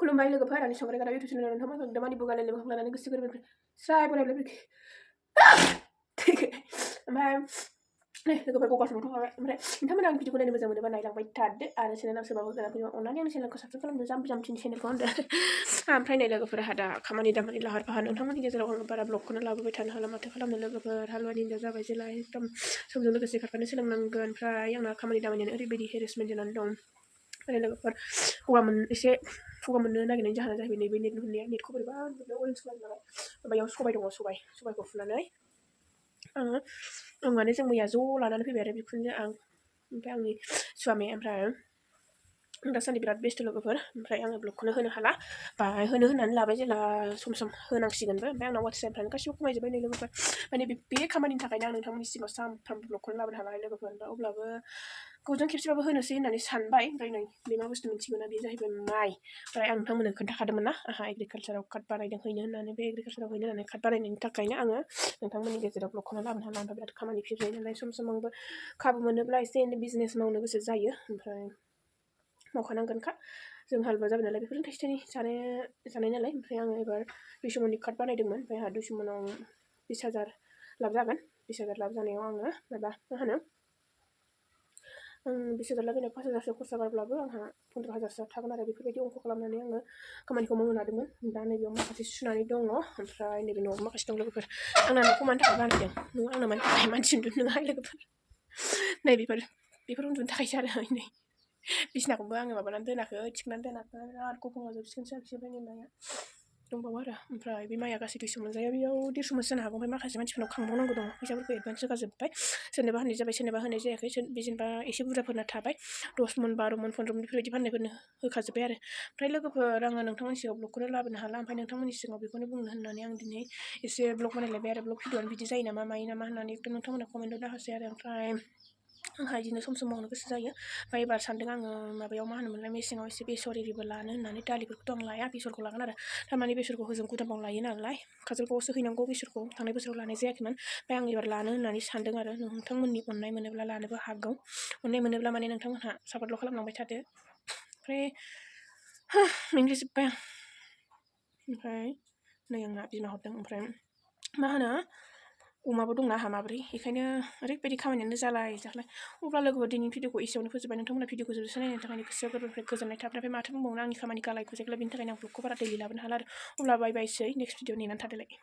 खुलुमबाय लोगोफोर आंनि संग्राय गारा इउटुब चेनेलाव नोंथांमोनखौ दामानि बुगाले लेबा लानानै गोसो गोरबोनिफ्राय स्राय बरायबाय ओमफ्राय नै लोगोफोर गगासो मोनथ'खाबाय ओमफ्राय नोंथांमोना आंनि भिडिअखौ नायनो मोजां मोनोबा नायलांबाय थादो आरो चेनेलाव सोरबाबो गोदान फैबा अननानै आंनि चेनेलखौ साबस्क्राइब खालामदो जाम्बि चेनेलखौ होनदो ओमफ्राय नै लोगोफोरहा दा खामानि दामानि लाहार फाहार नोंथांमोननि गेजेराव आङो बारा ब्लगखौनो लाबोबाय थानो हाला माथो खालामनो लोगोफोर हालुवानि हिनजाव जाबाय जेला एकदम समजों लोगोसे खारफानो सोलोंनांगोन ओमफ्राय आंना खामानि दामानियानो ओरैबायदि हेरेसमेन्ट जानानै दं आरो लोगोफोर एसे खुगा मोननो नागिरनायनि जाहोना जाहैबाय नैबे नेट नुनाया नेटखौ बोरैबा अरेन्ज खालामनो नालाय माबायाव सबाय दङ सबायखौ फुनानै आं माने जों मैया ज' लानानै फैबाय आरो बिखुनजो आं ओमफ्राय आंनि स्वामि ओमफ्राय आं दासान्दि बिराद बेस्थ' लोगोफोर ओमफ्राय आङो ब्लगखौनो होनो हाला बा होनो होननानै लाबाय जेला सम होनांसिगोनबो ओमफ्राय आंनाव वाट्सएपफ्रानो गासिबो खमायजोब्बाय नै लोगोफोर माने बे खामानिनि थाखायनो आं नोंथांमोननि सिगाङाव सानफ्रामबो ब्लगखौनो लाबोनो हाला लोगोफोर अब्लाबो गोजों खेबसेबाबो होनोसै होननानै सानबाय ओमफ्राय नै बे मा बुस्थु मिथिगौना बे जाहैबाय माइ ओमफ्राय आं नोंथांमोननो खोन्थाखादोंमोन ना आंहा एग्रिकालसाराव कार्ड बानायदों हैनो होननानै बे एग्रिकालसाराव हैनो होननानै कार्ड बानायनायनि थाखायनो आङो नोंथांमोननि गेजेराव ब्लगखौनो लाबोनो हाला ओमफ्राय बिराद खामानि फैबाय नालाय सम आंबो खाबु मोनोब्ला एसे एनै बिजनेस मावनो गोसो जायो ओमफ्राय मावखानांगोनखा जों हालुवा जाबाय नालाय बेफोरनो थाइसे थाइनै जानाय नालाय ओमफ्राय आङो एबार 200 मननि कार्ड बानायदोंमोन ओमफ्राय आंहा 200 मनाव 20,000 लाब जागोन 20,000 लाब जानायाव आङो माबा मा होनो 20,000 लाब जानायाव 5,000सो खरसा गारब्लाबो आंहा 15,000सो थागोन आरो बेफोरबायदि अंक खालामनानै आङो खामानिखौ मावनो लादोंमोन दा नैबेयाव माखासे सुनानै दङ ओमफ्राय नैबे न'आव माखासे दं लोगोफोर आंना न'खौ मानि थाखाय बानायदों न'आ आंना मानि थाखाय मानसि उन्दुनो नङा लोगोफोर नै बेफोर उन्दुनो थाखायसो आरो नै बिसिनाखौबो आङो माबानानै दोनाखै थिखोनानै दोनाखै आरो गफंआव जोबसिगोनसो आखिबाय नै माया दंबावो आरो ओमफ्राय बे माइया गासै 200 मोनजाया बेयाव 150 मोनसो जानो हागौ ओमफ्राय माखासे मानसिफोरनाव खांबावनांगौ दङ फैसाफोरखौ एडभान्स होखाजोब्बाय सोरनोबा होनाय जाबाय सोरनोबा होनाय जायाखै जेनेबा एसे बुरजाफोरना थाबाय 10 मन 12 मन 15 मन बेफोरबायदि फाननायफोरनो होखाजोब्बाय आरो ओमफ्राय लोगोफोर आङो नोंथांमोननि सिगाङाव ब्लगखौनो लाबोनो हाला ओमफ्राय नोंथांमोननि सिगाङाव बेखौनो बुंनो होननानै आं दिनै एसे ब्लग बानायलायबाय आरो ब्लग भिडिअ'आनो बिदि जायो नामा मायो नामा होननानै एकदम नोंथांमोना कमेन्टआव दाहरसै आरो ओमफ्राय आंहा बिदिनो सम मावनो गोसो जायो ओमफ्राय एबार सानदों आङो माबायाव मा होनोमोनलाय मेसेङाव एसे बेसर एरिबो लानो होननानै दालिफोरखौथ' आं लाया बेसरखौ लागोन आरो थारमाने बेसरखौ हजों गुदामाव लायो नालाय काजलगावआवसो हैनांगौ बेसरखौ थांनाय बोसोराव लानाय जायाखैमोन ओमफ्राय आं एबार लानो होननानै सानदों आरो नोंथांमोननि अननाय मोनोब्ला लानोबो हागौ अननाय मोनोब्ला माने नोंथांमोनहा सापर्टल' खालामलांबाय थादो ओमफ्राय मेंग्लिजोब्बाय आं ओमफ्राय नै आंना बिमा हरदों ओमफ्राय मा होनो अमाबो दंना आंहा माब्रै बेखायनो ओरैबायदि खामानियानो जालाय अब्ला लोगोफोर दिनैनि भिडिअखौ एसेयावनो फोजोबबाय नोंथांमोना भिडिअखौ जोबोद नायनायनि थाखाय गोसो गोरबोनिफ्राय गोजोननाय थाबाय ओमफ्राय माथो बुंबावनो आंनि खामानि गालाय गुजाय बेनि थाखायनो आं ब्लगखौ बारा दैलि लाबोनो हाला आरो अब्ला बाय बायसै नेक्स्ट भिडिअ नेनानै थादोलाय।